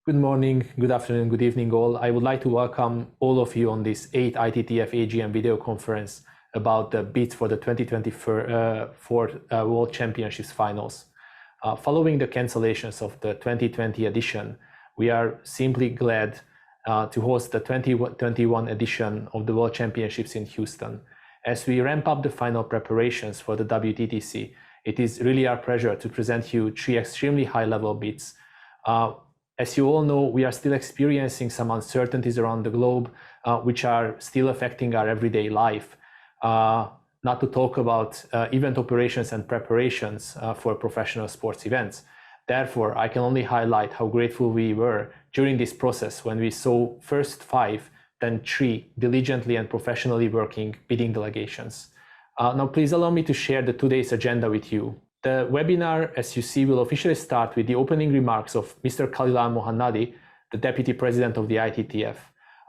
Good morning, good afternoon, good evening all. I would like to welcome all of you on this 8th ITTF AGM video conference about the bids for the 2024 World Championships finals. Following the cancellations of the 2020 edition, we are simply glad to host the 2021 edition of the World Championships in Houston. As we ramp up the final preparations for the WTTC, it is really our pleasure to present you three extremely high-level bids. As you all know, we are still experiencing some uncertainties around the globe, which are still affecting our everyday life. Not to talk about event operations and preparations for professional sports events. Therefore, I can only highlight how grateful we were during this process when we saw first 5, then 3 diligently and professionally working bidding delegations. Now, please allow me to share today's agenda with you. The webinar, as you see, will officially start with the opening remarks of Mr. Khalil Mohannadi, the Deputy President of the ITTF.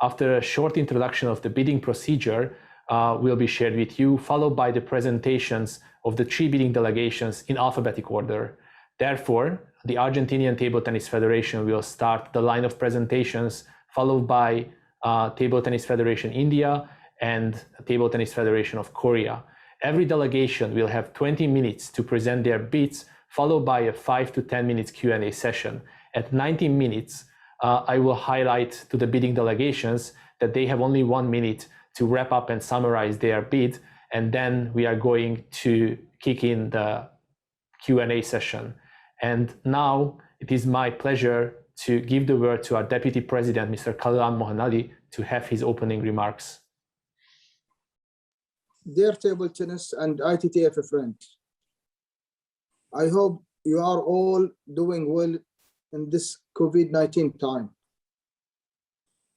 After a short introduction of the bidding procedure will be shared with you, followed by the presentations of the 3 bidding delegations in alphabetic order. Therefore, the Argentinian Table Tennis Federation will start the line of presentations, followed by Table Tennis Federation India and Table Tennis Federation of Korea. Every delegation will have 20 minutes to present their bids, followed by a 5 to 10 minutes Q&A session. At 90 minutes, I will highlight to the bidding delegations that they have only 1 minute to wrap up and summarize their bid, and then we are going to kick in the Q&A session. And now it is my pleasure to give the word to our Deputy President, Mr. Khalil Mohannadi, to have his opening remarks. Dear table tennis and ITTF friends, I hope you are all doing well in this COVID-19 time.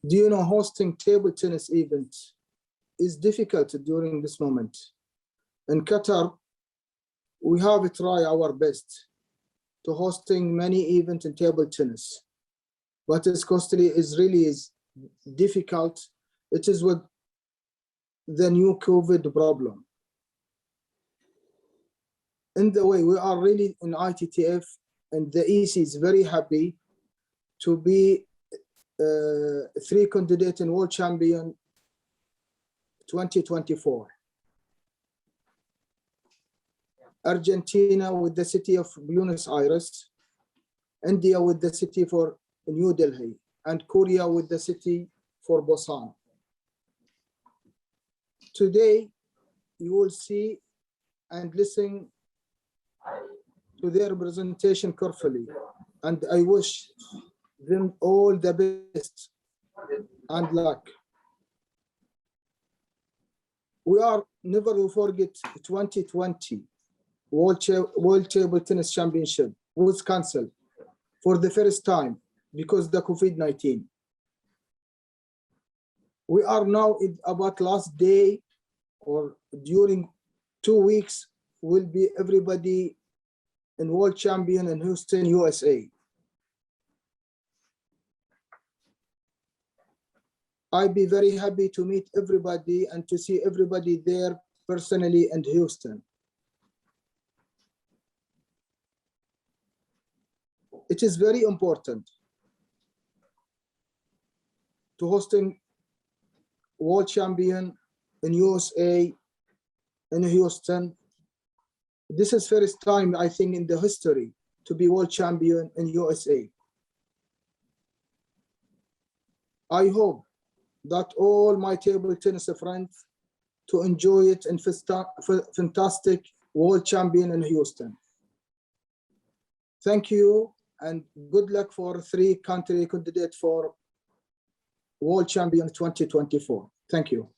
Do you know hosting table tennis events is difficult during this moment? In Qatar, we have tried our best to hosting many events in table tennis, but it's costly, is really difficult. It is with the new COVID problem. In the way, we are really in ITTF and the EC is very happy to be 3 candidates in World Champion 2024. Argentina with the city of Buenos Aires, India with the city for New Delhi, and Korea with the city for Busan. Today, you will see and listen to their presentation carefully, and I wish them all the best and luck. We are never will forget 2020 World Table Tennis Championship was cancelled for the first time because of the COVID-19. We are now about last day or during 2 weeks will be everybody in World Champion in Houston, USA. I'd be very happy to meet everybody and to see everybody there personally in Houston. It is very important to hosting World Champion in USA, in Houston. This is first time, I think, in the history to be World Champion in USA. I hope that all my table tennis friends to enjoy it in fantastic World Champion in Houston. Thank you and good luck for 3 country candidates for World Champion 2024. Thank you.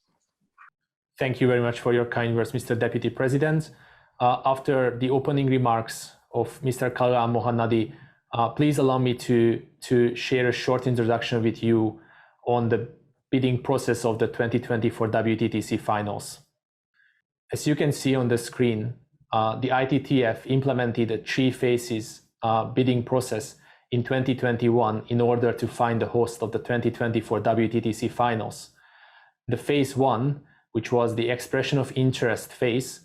Thank you very much for your kind words, Mr. Deputy President. After the opening remarks of Mr. Khalil Mohannadi, please allow me to share a short introduction with you on the bidding process of the 2024 WTTC finals. As you can see on the screen, the ITTF implemented a 3 phases bidding process in 2021 in order to find the host of the 2024 WTTC finals. The phase 1, which was the expression of interest phase,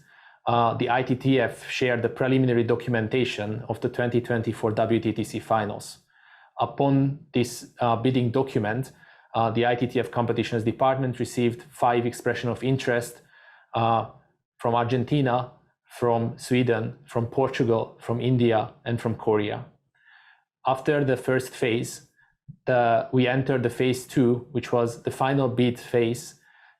the ITTF shared the preliminary documentation of the 2024 WTTC finals. Upon this bidding document, the ITTF competitions department received 5 expressions of interest from Argentina, from Sweden, from Portugal, from India, and from Korea. After the first phase, we entered the phase 2, which was the final bid phase.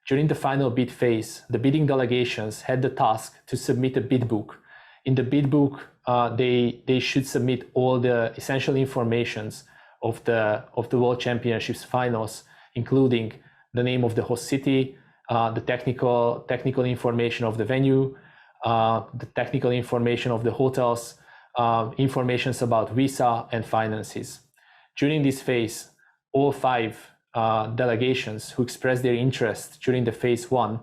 During the final bid phase, the bidding delegations had the task to submit a bid book. In the bid book, they should submit all the essential informations of the World Championships finals, including the name of the host city, the technical information of the venue, the technical information of the hotels, information about visa and finances. During this phase, all 5 delegations who expressed their interest during the phase 1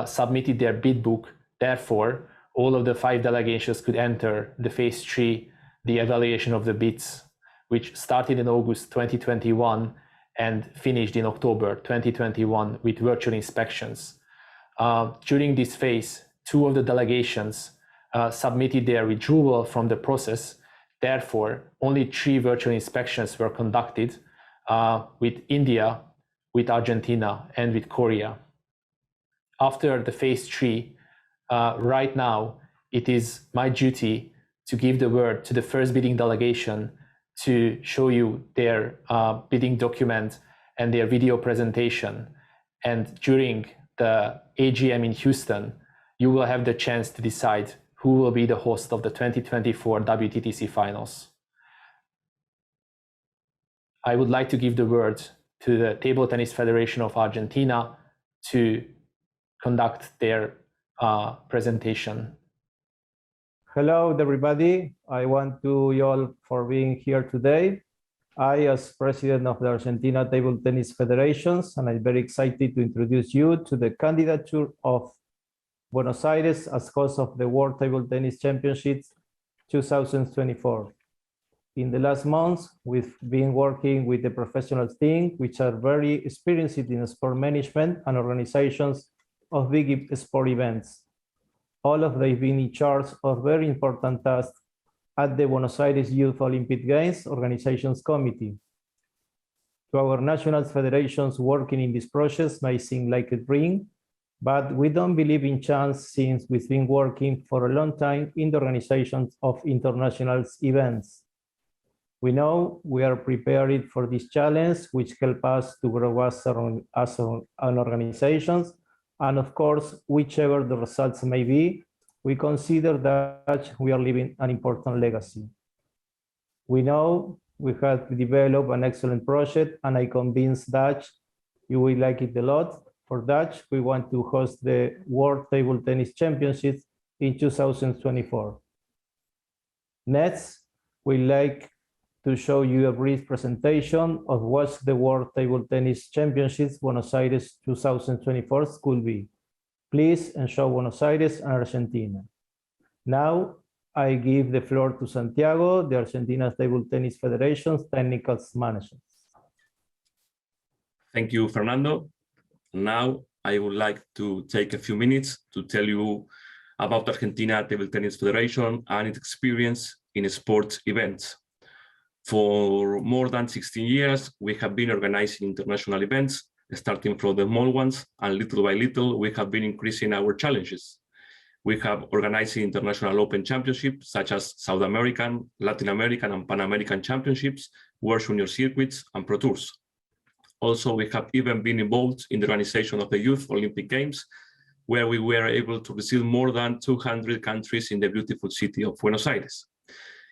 submitted their bid book. Therefore, all of the 5 delegations could enter the phase 3, the evaluation of the bids, which started in August 2021 and finished in October 2021 with virtual inspections. During this phase, 2 of the delegations submitted their withdrawal from the process. Therefore, only 3 virtual inspections were conducted with India, with Argentina, and with Korea. After the phase 3, right now, it is my duty to give the word to the first bidding delegation to show you their bidding document and their video presentation. And during the AGM in Houston, you will have the chance to decide who will be the host of the 2024 WTTC finals. I would like to give the word to the Table Tennis Federation of Argentina to conduct their presentation. Hello, everybody. I want to you all for being here today. I, as president of the Argentina Table Tennis Federations, and I'm very excited to introduce you to the candidature of Buenos Aires as host of the World Table Tennis Championships 2024. In the last months, we've been working with the professional team, which are very experienced in sport management and organizations of big sport events. All of them have been in charge of very important tasks at the Buenos Aires Youth Olympic Games Organizations Committee. To our national federations working in this process may seem like a dream, but we don't believe in chance since we've been working for a long time in the organizations of international events. We know we are prepared for this challenge, which help us to grow as an organizations. And of course, whichever the results may be, we consider that we are leaving an important legacy. We know we have developed an excellent project, and I'm convinced that you will like it a lot. For that, we want to host the World Table Tennis Championships in 2024. Next, we'd like to show you a brief presentation of what the World Table Tennis Championships Buenos Aires 2024 could be. Please show Buenos Aires and Argentina. Now, I give the floor to Santiago, the Argentina Table Tennis Federation's technical manager. Thank you, Fernando. Now, I would like to take a few minutes to tell you about Argentina Table Tennis Federation and its experience in sports events. For more than 16 years, we have been organizing international events, starting from the small ones, and little by little, we have been increasing our challenges. We have organized international open championships, such as South American, Latin American, and Pan American championships, World Junior circuits, and Pro Tours. Also, we have even been involved in the organization of the Youth Olympic Games, where we were able to receive more than 200 countries in the beautiful city of Buenos Aires.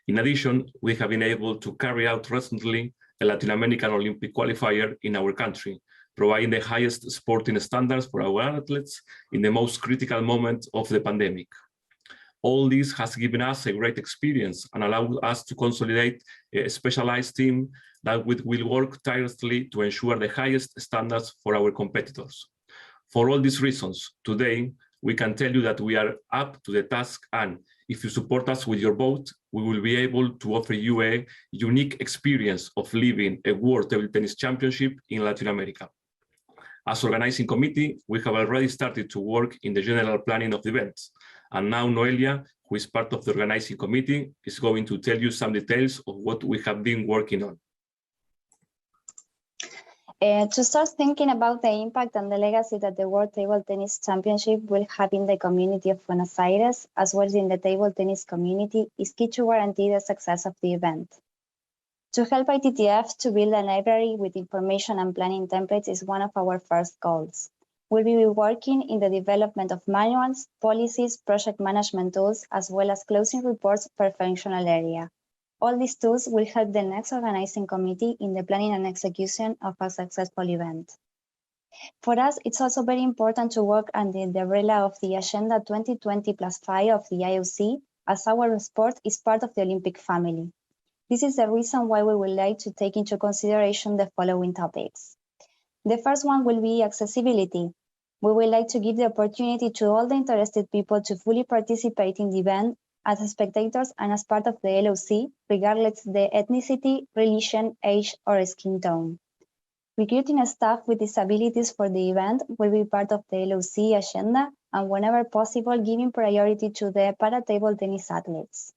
In addition, we have been able to carry out recently a Latin American Olympic qualifier in our country, providing the highest sporting standards for our athletes in the most critical moment of the pandemic. All this has given us a great experience and allowed us to consolidate a specialized team that will work tirelessly to ensure the highest standards for our competitors. For all these reasons, today, we can tell you that we are up to the task, and if you support us with your vote, we will be able to offer you a unique experience of living a World Table Tennis Championship in Latin America. As organizing committee, we have already started to work in the general planning of the events. And now Noelia, who is part of the organizing committee, is going to tell you some details of what we have been working on. To start thinking about the impact and the legacy that the World Table Tennis Championship will have in the community of Buenos Aires, as well as in the table tennis community, is key to guarantee the success of the event. To help ITTF to build a library with information and planning templates is one of our first goals. We'll be working in the development of manuals, policies, project management tools, as well as closing reports per functional area. All these tools will help the next organizing committee in the planning and execution of a successful event. For us, it's also very important to work under the umbrella of the Agenda 2020+5 of the IOC, as our sport is part of the Olympic family. This is the reason why we would like to take into consideration the following topics. The first one will be accessibility. We would like to give the opportunity to all the interested people to fully participate in the event as spectators and as part of the LOC, regardless of the ethnicity, religion, age, or skin tone. Recruiting a staff with disabilities for the event will be part of the LOC agenda, and whenever possible, giving priority to the para-table tennis athletes.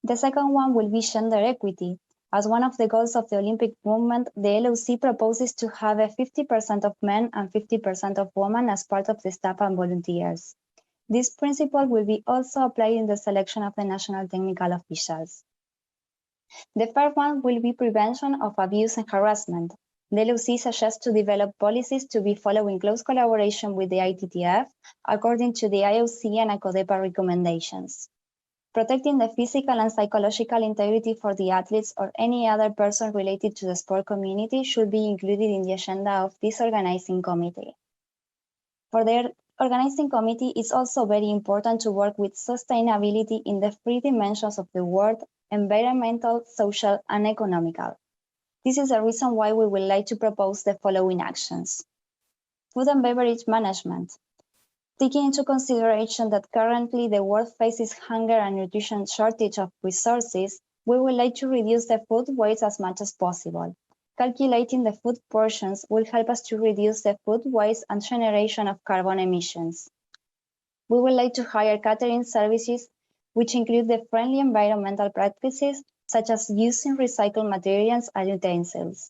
The second one will be gender equity. As one of the goals of the Olympic movement, the LOC proposes to have a 50% of men and 50% of women as part of the staff and volunteers. This principle will be also applied in the selection of the national technical officials. The third one will be prevention of abuse and harassment. The LOC suggests to develop policies to be followed in close collaboration with the ITTF, according to the IOC and ACODEPA recommendations. Protecting the physical and psychological integrity for the athletes or any other person related to the sport community should be included in the agenda of this organizing committee. For the organizing committee, it's also very important to work with sustainability in the three dimensions of the word: environmental, social, and economical. This is the reason why we would like to propose the following actions. Food and beverage management. Taking into consideration that currently the world faces hunger and nutrition shortage of resources, we would like to reduce the food waste as much as possible. Calculating the food portions will help us to reduce the food waste and generation of carbon emissions. We would like to hire catering services, which include the friendly environmental practices, such as using recycled materials and utensils.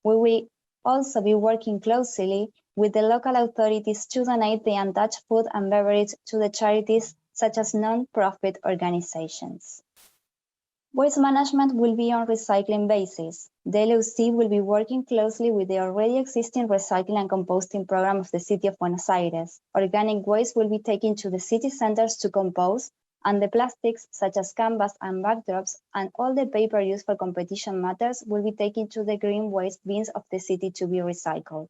We will also be working closely with the local authorities to donate the untouched food and beverage to the charities, such as non-profit organizations. Waste management will be on recycling basis. The LOC will be working closely with the already existing recycling and composting program of the City of Buenos Aires. Organic waste will be taken to the city centers to compose, and the plastics, such as canvas and backdrops, and all the paper used for competition matters will be taken to the green waste bins of the city to be recycled.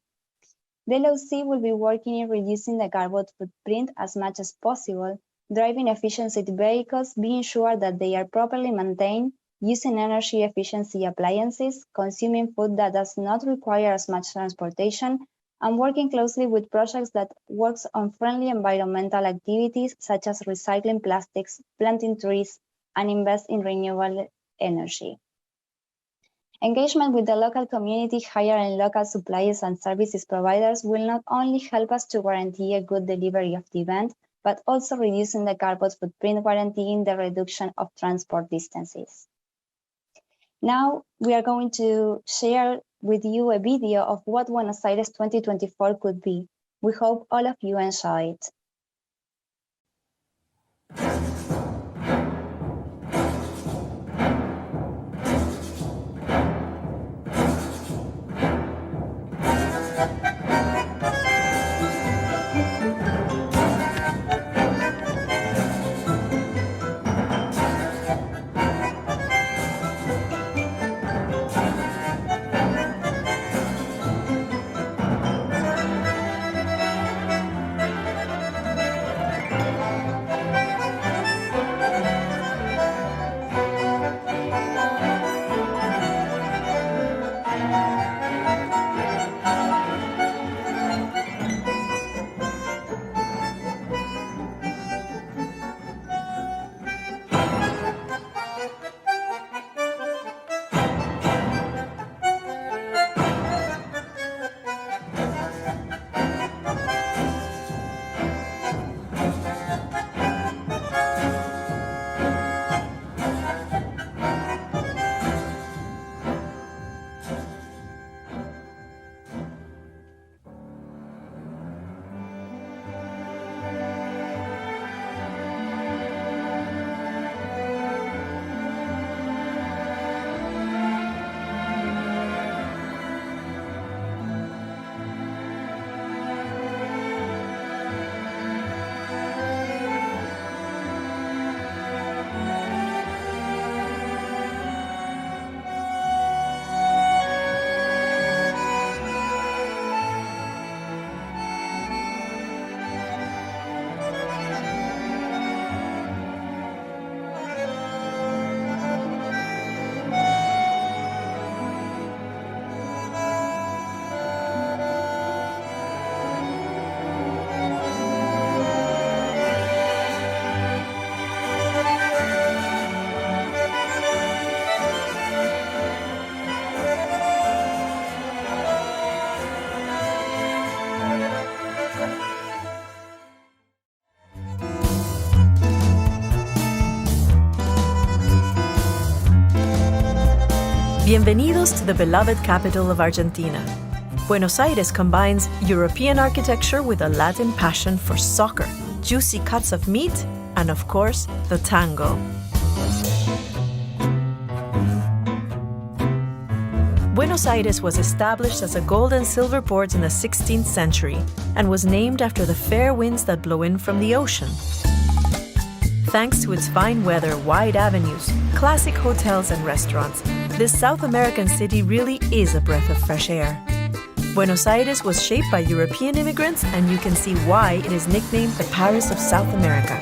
The LOC will be working in reducing the carbon footprint as much as possible, driving efficiency vehicles, being sure that they are properly maintained, using energy efficiency appliances, consuming food that does not require as much transportation, and working closely with projects that works on friendly environmental activities such as recycling plastics, planting trees, and invest in renewable energy. Engagement with the local community, hiring local suppliers and services providers will not only help us to guarantee a good delivery of the event, but also reducing the carbon footprint, guaranteeing the reduction of transport distances. Now we are going to share with you a video of what Buenos Aires 2024 could be. We hope all of you enjoy it. Bienvenidos to the beloved capital of Argentina. Buenos Aires combines European architecture with a Latin passion for soccer, juicy cuts of meat, and of course, the tango. Buenos Aires was established as a gold and silver port in the 16th century and was named after the fair winds that blow in from the ocean. Thanks to its fine weather, wide avenues, classic hotels and restaurants, this South American city really is a breath of fresh air. Buenos Aires was shaped by European immigrants, and you can see why it is nicknamed the Paris of South America.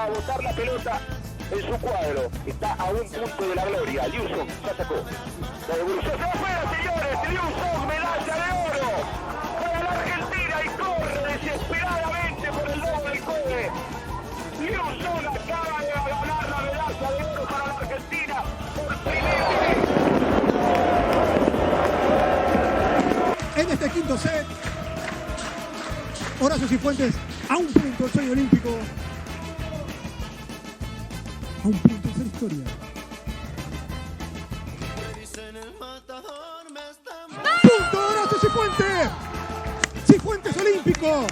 a botar la pelota en su cuadro. Está a un punto de la gloria. Liu Song ya sacó. La devolución se va afuera, señores. Liu Song, medalla de oro para la Argentina y corre desesperadamente por el logo del CODE. Liu Song acaba de ganar la medalla de oro para la Argentina por primera vez. En este quinto set, Horacio Cifuentes a un punto del sueño olímpico. A un punto de hacer historia. ¡Punto de Horacio Cifuentes! ¡Cifuentes olímpico!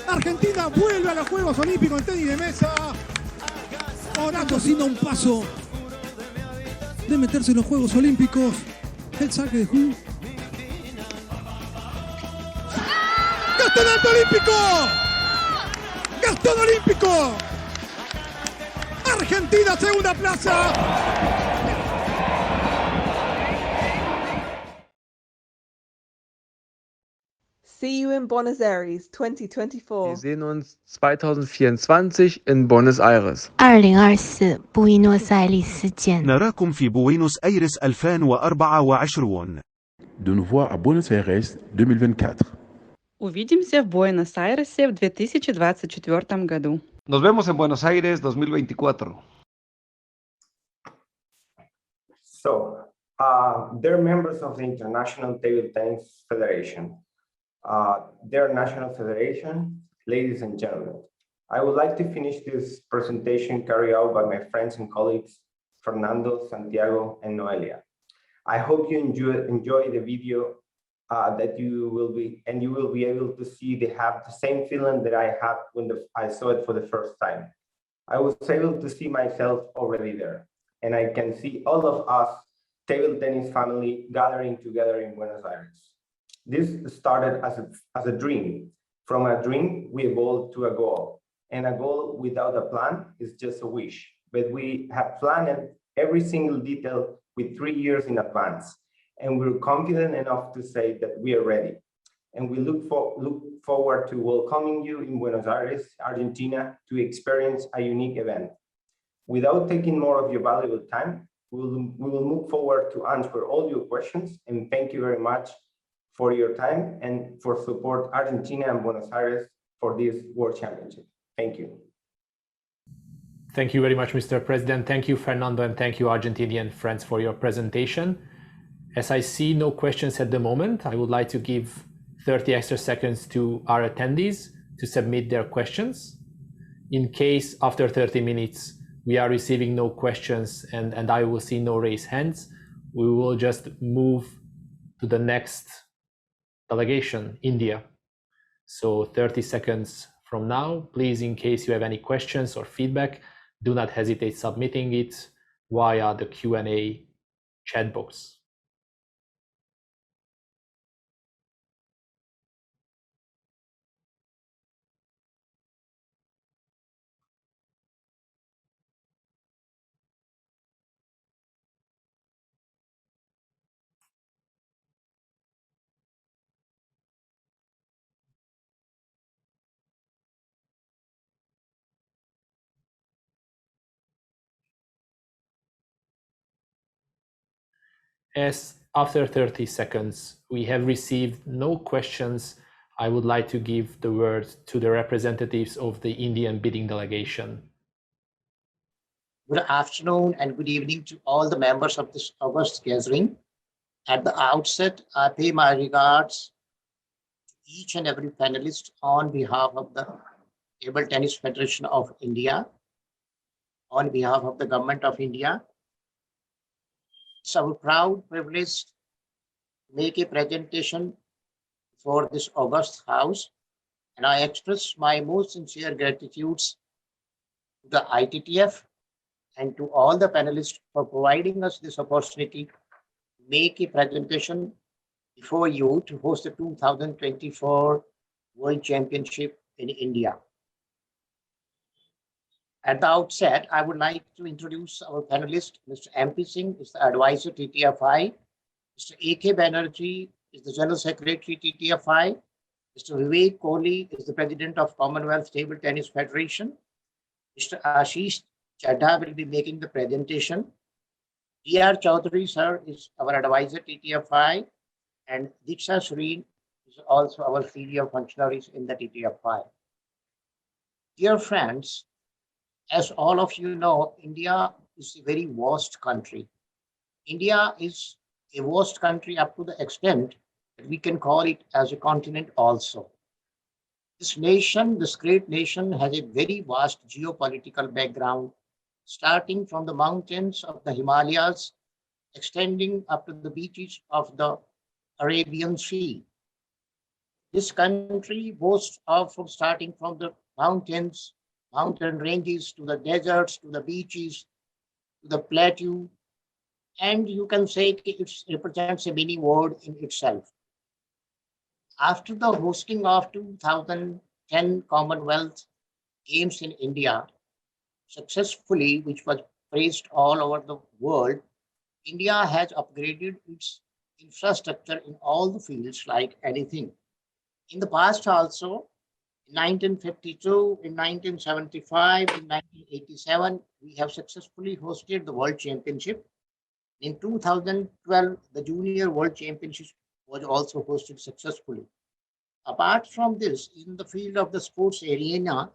Argentina vuelve a los Juegos Olímpicos en tenis de mesa. Horacio haciendo un paso de meterse en los Juegos Olímpicos. El saque de Ju. ¡Gastón olímpico! ¡Gastón olímpico! Argentina, segunda plaza. See you in Buenos Aires 2024. Wir sehen uns 2024 in Buenos Aires. 2024 بوينوس آيرس见. نراكم في بوينوس آيرس 2024. De nous voir à Buenos Aires 2024. Увидимся в Буэнос-Айресе в 2024 году. Nos vemos en Buenos Aires 2024. So, they're members of the International Table Tennis Federation. Their national federation, ladies and gentlemen. I would like to finish this presentation carried out by my friends and colleagues, Fernando, Santiago, and Noelia. I hope you enjoy the video that you will be able to see they have the same feeling that I had when I saw it for the first time. I was able to see myself already there, and I can see all of us table tennis family gathering together in Buenos Aires. This started as a dream. From a dream, we evolved to a goal, and a goal without a plan is just a wish. But we have planned every single detail with 3 years in advance. And we're confident enough to say that we are ready. And we look forward to welcoming you in Buenos Aires, Argentina, to experience a unique event. Without taking more of your valuable time, we will move forward to answer all your questions. And thank you very much for your time and for support Argentina and Buenos Aires for this World Championship. Thank you. Thank you very much, Mr. President. Thank you, Fernando, and thank you, Argentinian friends, for your presentation. As I see no questions at the moment, I would like to give 30 extra seconds to our attendees to submit their questions. In case after 30 minutes we are receiving no questions and I will see no raised hands, we will just move to the next delegation, India. So 30 seconds from now, please, in case you have any questions or feedback, do not hesitate submitting it via the Q&A chat box. As after 30 seconds, we have received no questions, I would like to give the word to the representatives of the Indian bidding delegation. Good afternoon and good evening to all the members of this August gathering. At the outset, I pay my regards to each and every panelist on behalf of the Table Tennis Federation of India, on behalf of the Government of India. It's our proud privilege to make a presentation for this August House, and I express my most sincere gratitudes to the ITTF and to all the panelists for providing us this opportunity to make a presentation before you to host the 2024 World Championship in India. At the outset, I would like to introduce our panelist. Mr. MP Singh is the advisor TTFI. Mr. AK Banerjee is the General Secretary TTFI. Mr. Vivek Kohli is the President of Commonwealth Table Tennis Federation. Mr. Ashish Chadha will be making the presentation. D.R. Chaudhary, sir, is our advisor TTFI, and Diksha Shreen is also our senior functionaries in the TTFI. Dear friends, as all of you know, India is a very vast country. India is a vast country up to the extent that we can call it as a continent also. This nation, this great nation, has a very vast geopolitical background, starting from the mountains of the Himalayas, extending up to the beaches of the Arabian Sea. This country boasts of, from starting from the mountains, mountain ranges, to the deserts, to the beaches, to the plateau, and you can say it represents a mini world in itself. After the hosting of 2010 Commonwealth Games in India successfully, which was praised all over the world, India has upgraded its infrastructure in all the fields like anything. In the past also, in 1952, in 1975, in 1987, we have successfully hosted the World Championship. In 2012, the Junior World Championship was also hosted successfully. Apart from this, in the field of the sports arena,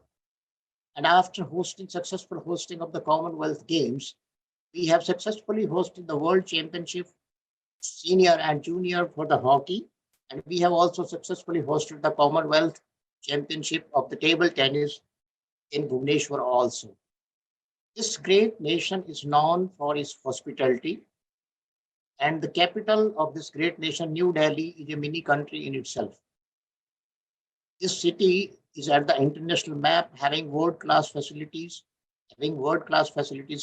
and after successful hosting of the Commonwealth Games, we have successfully hosted the World Championship Senior and Junior for the hockey, and we have also successfully hosted the Commonwealth Championship of the table tennis in Bhubaneswar also. This great nation is known for its hospitality, and the capital of this great nation, New Delhi, is a mini country in itself. This city is at the international map, having world-class facilities,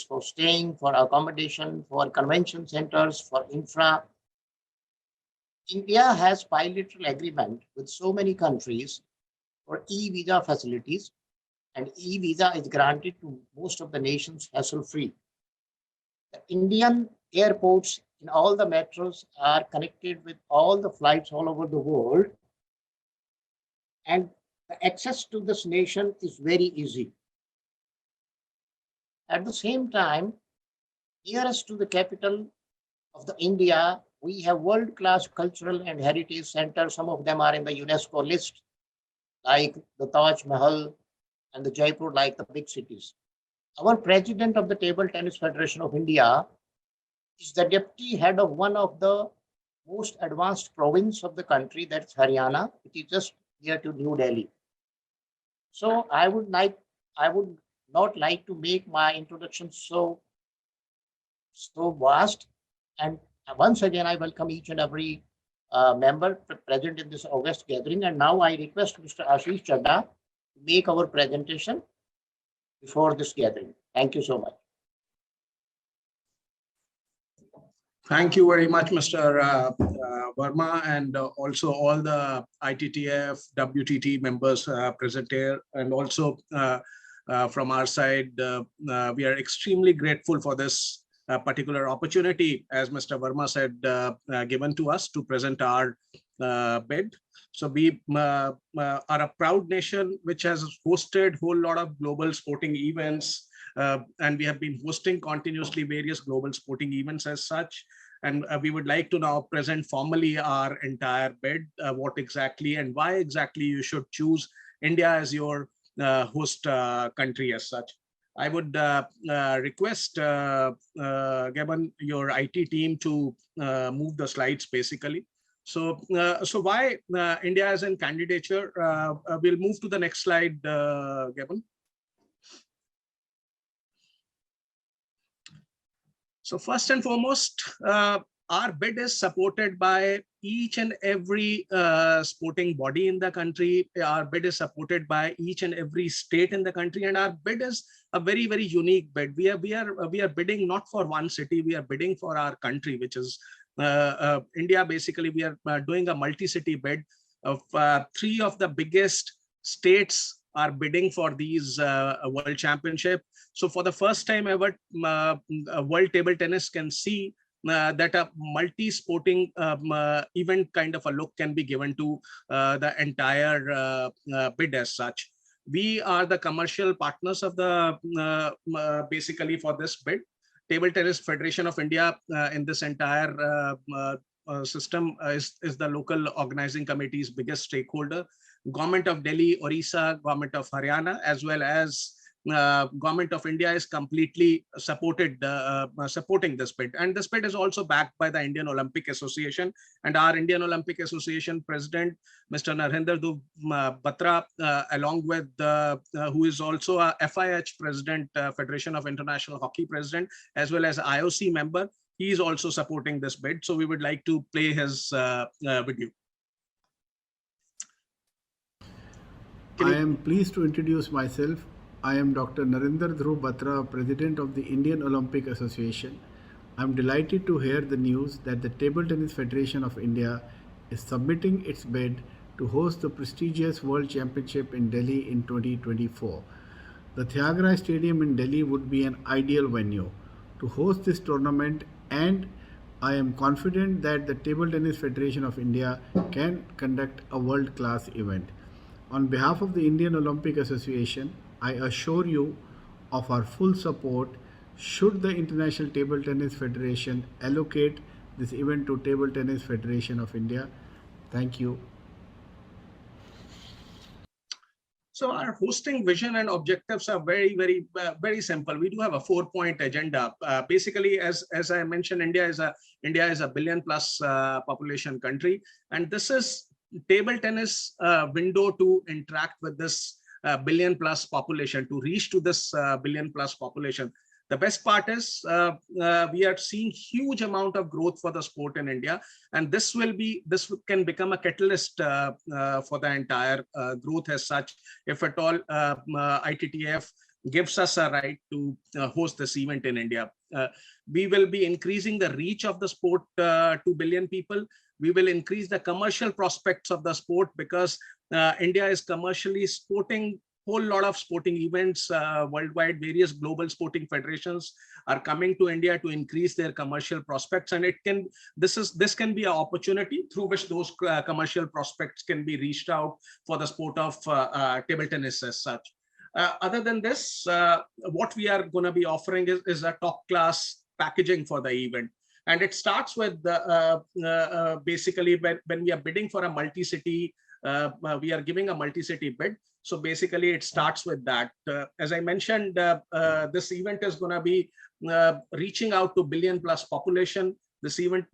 for staying, for accommodation, for convention centers, for infra. India has bilateral agreement with so many countries for e-visa facilities, and e-visa is granted to most of the nations hassle-free. The Indian airports in all the metros are connected with all the flights all over the world, and the access to this nation is very easy. At the same time, nearest to the capital of the India, we have world-class cultural and heritage centers. Some of them are in the UNESCO list, like the Taj Mahal and the Jaipur, like the big cities. Our president of the Table Tennis Federation of India is the deputy head of one of the most advanced province of the country, that's Haryana. It is just near to New Delhi. So I would not like to make my introduction so vast. And once again, I welcome each and every member present in this August gathering. And now I request Mr. Ashish Chadha to make our presentation before this gathering. Thank you so much. Thank you very much, Mr. Verma, and also all the ITTF, WTT members present here. And also from our side, we are extremely grateful for this particular opportunity, as Mr. Verma said, given to us to present our bid. So we are a proud nation which has hosted a whole lot of global sporting events, and we have been hosting continuously various global sporting events as such. And we would like to now present formally our entire bid, what exactly and why exactly you should choose India as your host country as such. I would request Gavin, your IT team, to move the slides basically. So why India as a candidature? We'll move to the next slide, Gavin. So first and foremost, our bid is supported by each and every sporting body in the country. Our bid is supported by each and every state in the country, and our bid is a very, very unique bid. We are bidding not for one city. We are bidding for our country, which is India. Basically, we are doing a multi-city bid of 3 of the biggest states are bidding for these World Championship. So for the first time ever, World Table Tennis can see that a multi-sporting event kind of a look can be given to the entire bid as such. We are the commercial partners of the basically for this bid. Table Tennis Federation of India in this entire system is the local organizing committee's biggest stakeholder. Government of Delhi, Orissa, Government of Haryana, as well as Government of India is completely supporting this bid. And this bid is also backed by the Indian Olympic Association, and our Indian Olympic Association President, Mr. Narendra Batra, along with who is also a FIH President, Federation of International Hockey President, as well as IOC member. He is also supporting this bid. So we would like to play his video. I am pleased to introduce myself. I am Dr. Narendra Dhruv Batra, President of the Indian Olympic Association. I am delighted to hear the news that the Table Tennis Federation of India is submitting its bid to host the prestigious World Championship in Delhi in 2024. The Thiagrai Stadium in Delhi would be an ideal venue to host this tournament, and I am confident that the Table Tennis Federation of India can conduct a world-class event. On behalf of the Indian Olympic Association, I assure you of our full support should the International Table Tennis Federation allocate this event to Table Tennis Federation of India. Thank you. So our hosting vision and objectives are very simple. We do have a 4-point agenda. Basically, as I mentioned, India is a billion-plus population country, and this is table tennis window to interact with this billion-plus population, to reach to this billion-plus population. The best part is we are seeing huge amount of growth for the sport in India, and this can become a catalyst for the entire growth as such, if at all ITTF gives us a right to host this event in India. We will be increasing the reach of the sport to billion people. We will increase the commercial prospects of the sport, because India is commercially sporting whole lot of sporting events worldwide. Various global sporting federations are coming to India to increase their commercial prospects, and this can be an opportunity through which those commercial prospects can be reached out for the sport of table tennis as such. Other than this, what we are going to be offering is a top class packaging for the event. And it starts with basically when we are bidding for a multi-city, we are giving a multi-city bid. So basically it starts with that. As I mentioned, this event is going to be reaching out to billion-plus population. This event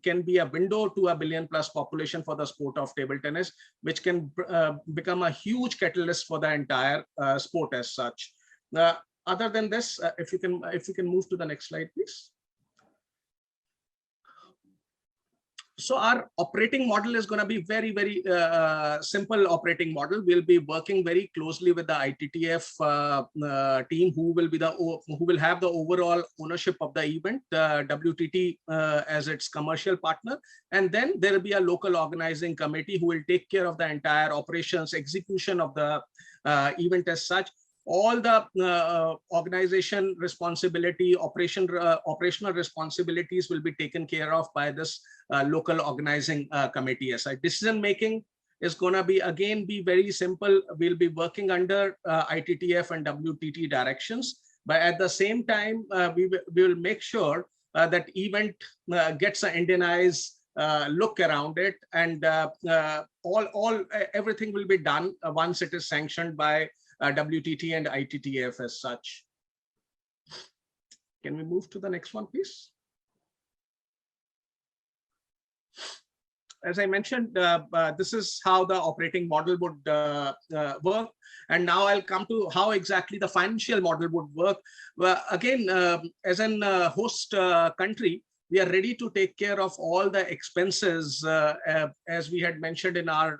can be a window to a billion-plus population for the sport of table tennis, which can become a huge catalyst for the entire sport as such. Other than this, if you can move to the next slide, please. So our operating model is going to be very simple operating model. We'll be working very closely with the ITTF team, who will have the overall ownership of the event, WTT as its commercial partner, and then there will be a local organizing committee who will take care of the entire operations, execution of the event as such. All the organization responsibility, operational responsibilities will be taken care of by this local organizing committee. As decision making is going to be very simple. We'll be working under ITTF and WTT directions, but at the same time we will make sure that event gets an Indianized look around it, and everything will be done once it is sanctioned by WTT and ITTF as such. Can we move to the next one, please? As I mentioned, this is how the operating model would work. And now I'll come to how exactly the financial model would work. Well, again, as an host country, we are ready to take care of all the expenses, as we had mentioned in our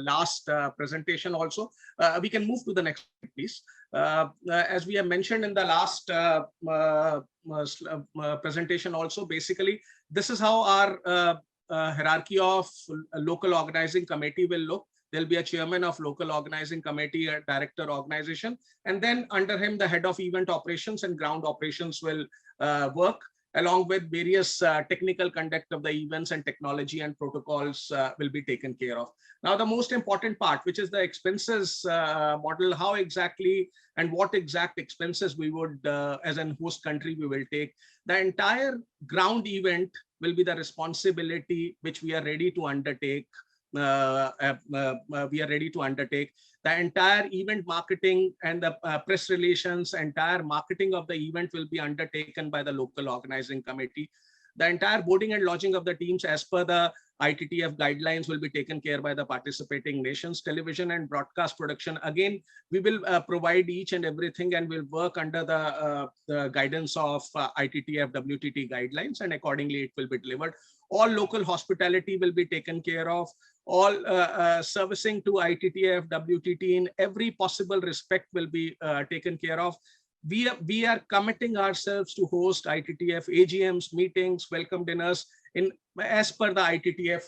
last presentation also. We can move to the next, please. As we have mentioned in the last presentation also, basically, this is how our hierarchy of local organizing committee will look. There'll be a chairman of local organizing committee, a director organization, and then under him, the head of event operations and ground operations will work. along with various technical conduct of the events and technology and protocols will be taken care of. Now, the most important part, which is the expenses model, how exactly and what exact expenses we would, as an host country, we will take. The entire ground event will be the responsibility which we are ready to undertake. We are ready to undertake. The entire event marketing and the press relations, entire marketing of the event will be undertaken by the local organizing committee. The entire boarding and lodging of the teams as per the ITTF guidelines will be taken care by the participating nations. Television and broadcast production, again, we will provide each and everything, and we'll work under the guidance of ITTF WTT guidelines, and accordingly it will be delivered. All local hospitality will be taken care of. All servicing to ITTF, WTT in every possible respect will be taken care of. We are committing ourselves to host ITTF AGMs, meetings, welcome dinners as per the ITTF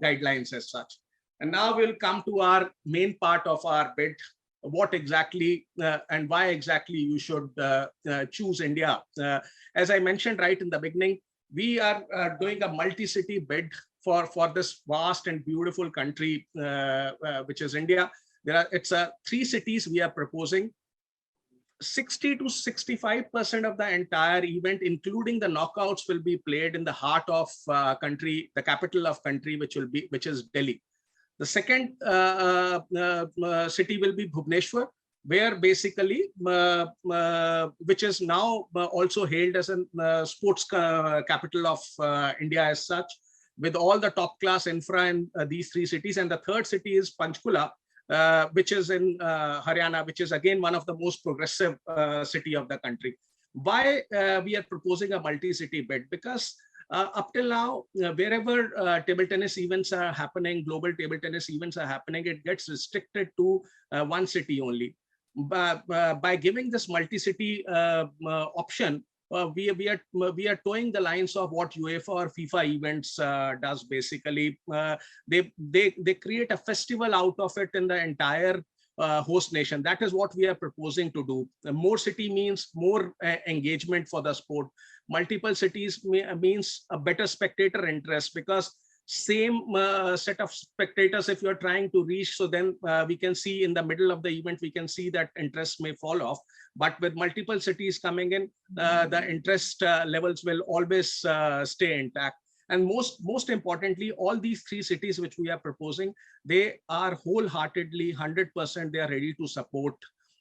guidelines as such. And now we'll come to our main part of our bid. What exactly and why exactly you should choose India. As I mentioned right in the beginning, we are doing a multi-city bid for this vast and beautiful country, which is India. It's 3 cities we are proposing. 60 to 65% of the entire event, including the knockouts, will be played in the heart of country, the capital of country, which is Delhi. The second city will be Bhubaneswar, where basically, which is now also hailed as a sports capital of India as such, with all the top class infra in these 3 cities. And the third city is Panchkula, which is in Haryana, which is again one of the most progressive city of the country. Why we are proposing a multi-city bid? Because up till now, wherever table tennis events are happening, global table tennis events are happening, it gets restricted to one city only. By giving this multi-city option, we are towing the lines of what UEFA or FIFA events does. Basically, they create a festival out of it in the entire host nation. That is what we are proposing to do. More city means more engagement for the sport. Multiple cities means a better spectator interest, because same set of spectators if you're trying to reach, so then we can see in the middle of the event, we can see that interest may fall off. But with multiple cities coming in, the interest levels will always stay intact. And most importantly, all these 3 cities which we are proposing, they are wholeheartedly 100%, they are ready to support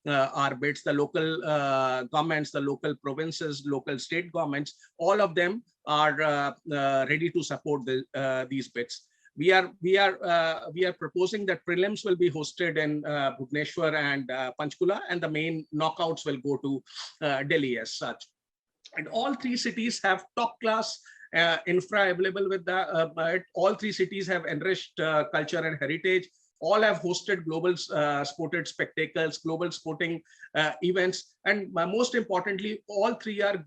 our bids. The local governments, the local provinces, local state governments, all of them are ready to support these bids. We are proposing that prelims will be hosted in Bhubaneswar and Panchkula, and the main knockouts will go to Delhi as such. And all 3 cities have top class infra available with that. All 3 cities have enriched culture and heritage. All have hosted global sported spectacles, global sporting events, and most importantly, all 3 are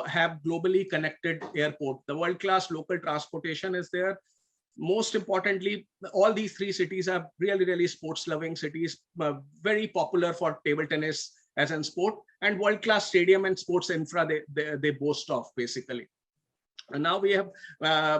have globally connected airport. The world-class local transportation is there. Most importantly, all these 3 cities are really sports-loving cities, very popular for table tennis as a sport, and world-class stadium and sports infra they boast of basically. And now we have,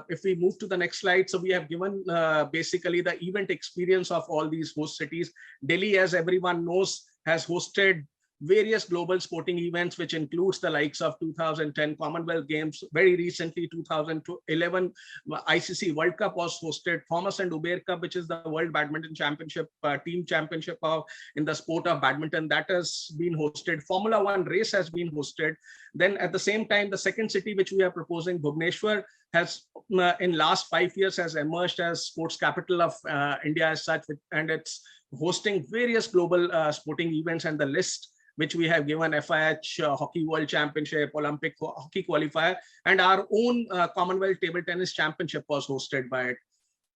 if we move to the next slide, so we have given basically the event experience of all these host cities. Delhi, as everyone knows, has hosted various global sporting events, which includes the likes of 2010 Commonwealth Games. Very recently, 2011 ICC World Cup was hosted. Thomas and Uber Cup, which is the World Badminton Championship, team championship in the sport of badminton, that has been hosted. Formula 1 race has been hosted. Then at the same time, the second city which we are proposing, Bhubaneswar, has in last 5 years has emerged as sports capital of India as such, and it's hosting various global sporting events, and the list which we have given: FIH Hockey World Championship, Olympic Hockey Qualifier, and our own Commonwealth Table Tennis Championship was hosted by it.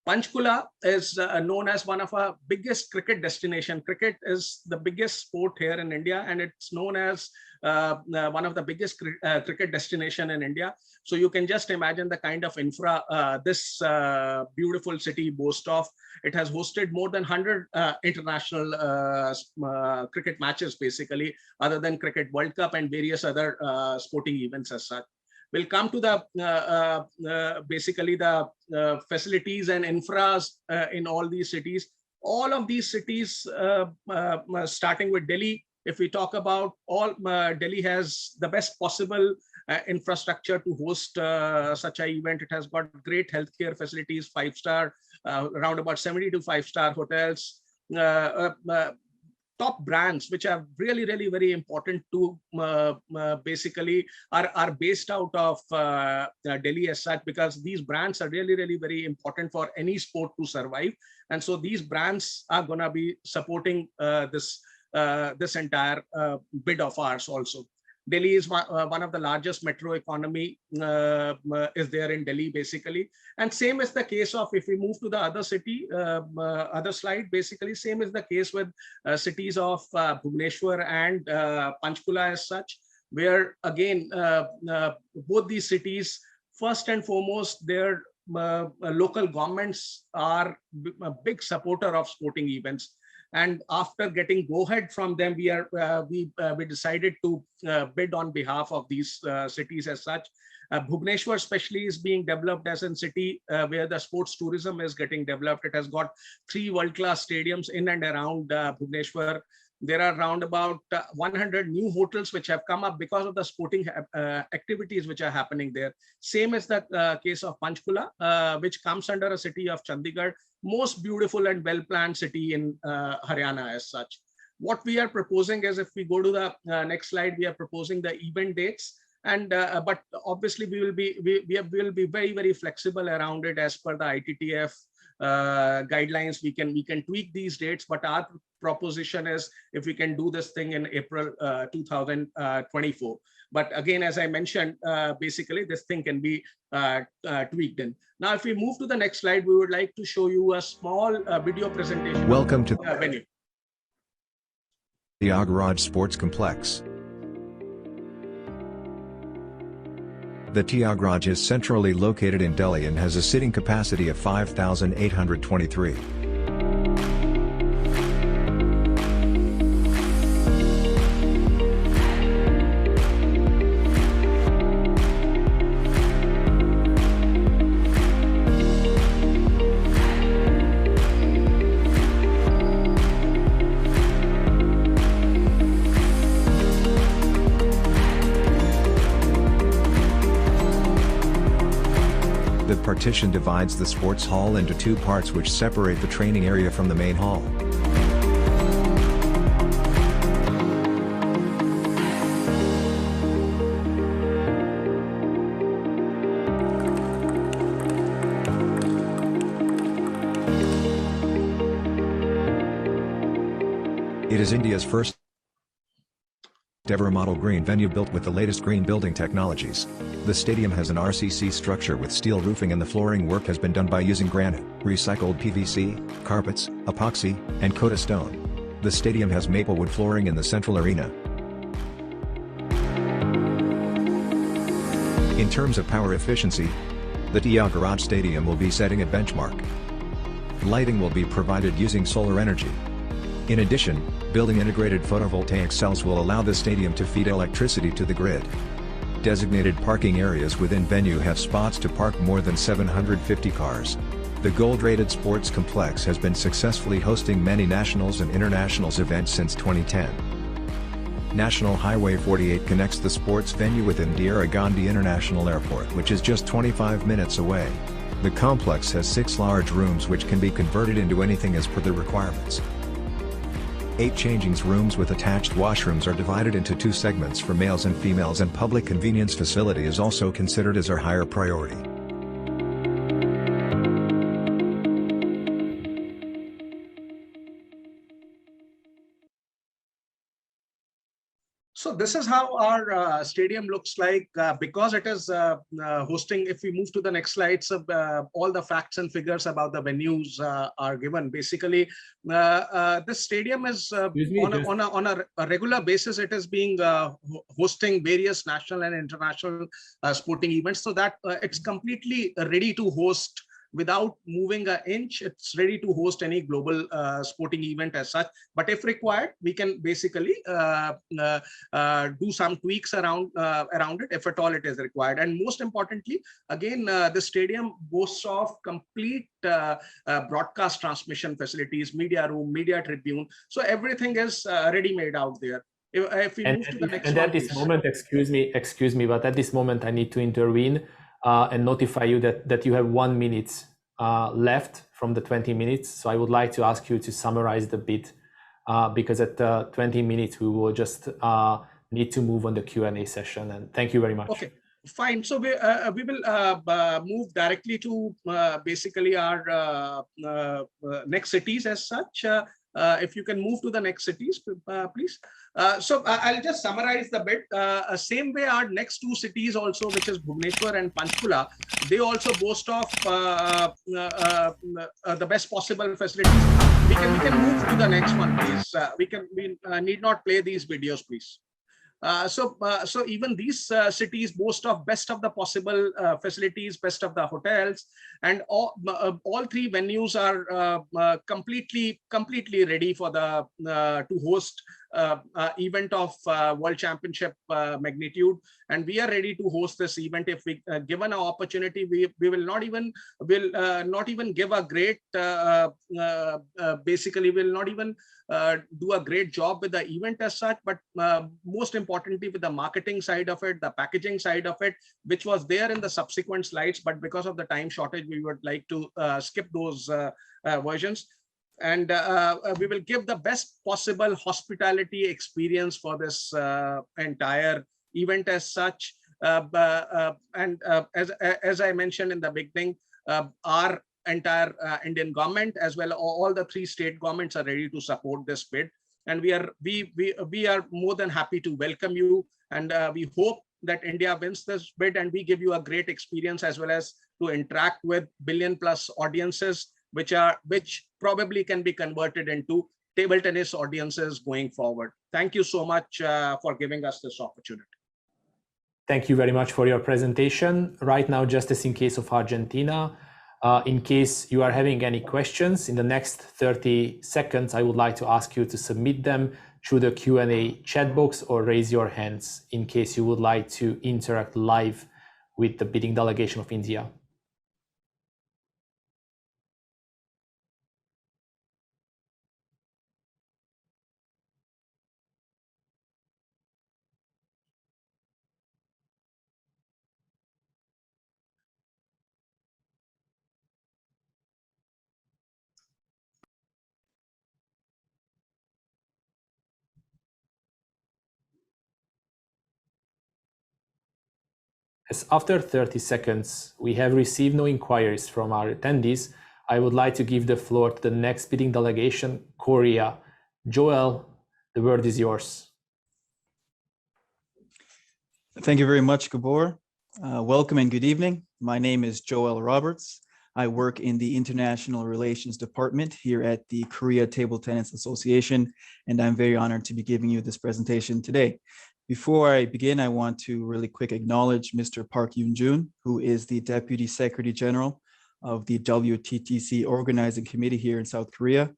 Panchkula is known as one of our biggest cricket destination. Cricket is the biggest sport here in India, and it's known as one of the biggest cricket destination in India. So you can just imagine the kind of infra this beautiful city boasts of. It has hosted more than 100 international cricket matches, basically, other than Cricket World Cup and various other sporting events as such. We'll come to the basically the facilities and infras in all these cities. All of these cities, starting with Delhi, if we talk about all, Delhi has the best possible infrastructure to host such an event. It has got great healthcare facilities, 5-star, around about 70 to 5-star hotels, top brands, which are really, really very important to basically are based out of Delhi as such, because these brands are really, really very important for any sport to survive. And so these brands are going to be supporting this entire bid of ours also. Delhi is one of the largest metro economy is there in Delhi, basically. And same is the case of, if we move to the other city, other slide, basically, same is the case with cities of Bhubaneswar and Panchkula as such, where again, both these cities, first and foremost, their local governments are a big supporter of sporting events. And after getting go-ahead from them, we decided to bid on behalf of these cities as such. Bhubaneswar especially is being developed as a city where the sports tourism is getting developed. It has got 3 world-class stadiums in and around Bhubaneswar. There are around about 100 new hotels which have come up because of the sporting activities which are happening there. Same as the case of Panchkula, which comes under a city of Chandigarh, most beautiful and well-planned city in Haryana as such. What we are proposing is, if we go to the next slide, we are proposing the event dates. And but obviously we will be very, very flexible around it as per the ITTF guidelines. We can tweak these dates, but our proposition is if we can do this thing in April 2024. But again, as I mentioned, basically this thing can be tweaked in. Now, if we move to the next slide, we would like to show you a small video presentation. Welcome to venue. The Agaraj Sports Complex. The Tiagraj is centrally located in Delhi and has a sitting capacity of 5,823. The partition divides the sports hall into 2 parts which separate the training area from the main hall. It is India's first ever model green venue built with the latest green building technologies. The stadium has an RCC structure with steel roofing, and the flooring work has been done by using granite, recycled PVC, carpets, epoxy, and Kota stone. The stadium has maplewood flooring in the central arena. In terms of power efficiency, the Tiagraj Stadium will be setting a benchmark. Lighting will be provided using solar energy. In addition, building integrated photovoltaic cells will allow the stadium to feed electricity to the grid. Designated parking areas within venue have spots to park more than 750 cars. The gold-rated sports complex has been successfully hosting many nationals and internationals events since 2010. National Highway 48 connects the sports venue with Indira Gandhi International Airport, which is just 25 minutes away. The complex has 6 large rooms which can be converted into anything as per the requirements. 8 changing rooms with attached washrooms are divided into 2 segments for males and females, and public convenience facility is also considered as our higher priority. So this is how our stadium looks like, because it is hosting. If we move to the next slides, all the facts and figures about the venues are given. Basically, this stadium is on a regular basis. It is being hosting various national and international sporting events, so that it's completely ready to host without moving an inch, it's ready to host any global sporting event as such. But if required, we can basically do some tweaks around it if at all it is required. And most importantly, again, the stadium boasts of complete broadcast transmission facilities, media room, media tribune. So everything is ready-made out there. If we move to the next one, at this moment, excuse me, but at this moment I need to intervene and notify you that you have 1 minute left from the 20 minutes. So I would like to ask you to summarize the bid because at 20 minutes we will just need to move on the Q&A session. And thank you very much. Okay. Fine. So we will move directly to basically our next cities as such. If you can move to the next cities, please. So I'll just summarize the bit. Same way, our next two cities also, which is Bhubaneswar and Panchkula, they also boast of the best possible facilities. We can move to the next one, please. We need not play these videos, please. So even these cities boast of best of the possible facilities, best of the hotels, and all three venues are completely ready for the to host event of World Championship magnitude, and we are ready to host this event. If we given an opportunity, we will not even give a great basically will not even do a great job with the event as such, but most importantly with the marketing side of it, the packaging side of it, which was there in the subsequent slides, but because of the time shortage, we would like to skip those versions. And we will give the best possible hospitality experience for this entire event as such. And as I mentioned in the beginning, our entire Indian government, as well all the three state governments, are ready to support this bid, and we are more than happy to welcome you, and we hope that India wins this bid and we give you a great experience, as well as to interact with billion-plus audiences, which probably can be converted into table tennis audiences going forward. Thank you so much for giving us this opportunity. Thank you very much for your presentation. Right now, just as in case of Argentina, in case you are having any questions in the next 30 seconds, I would like to ask you to submit them through the Q&A chat box or raise your hands in case you would like to interact live with the bidding delegation of India. As after 30 seconds, we have received no inquiries from our attendees, I would like to give the floor to the next bidding delegation, Korea. Joel, the word is yours. Thank you very much, Gabor. Welcome and good evening. My name is Joel Roberts. I work in the International Relations Department here at the Korea Table Tennis Association, and I'm very honored to be giving you this presentation today. Before I begin, I want to really quick acknowledge Mr. Park Yoon-jun, who is the Deputy Secretary General of the WTTC Organizing Committee here in South Korea.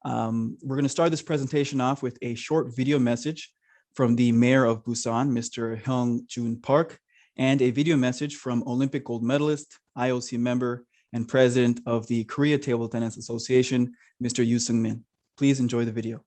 We're going to start this presentation off with a short video message from the Mayor of Busan, Mr. Hyung-jun Park, and a video message from Olympic gold medalist, IOC member, and President of the Korea Table Tennis Association, Mr. Yoo Seung-min. Please enjoy the video.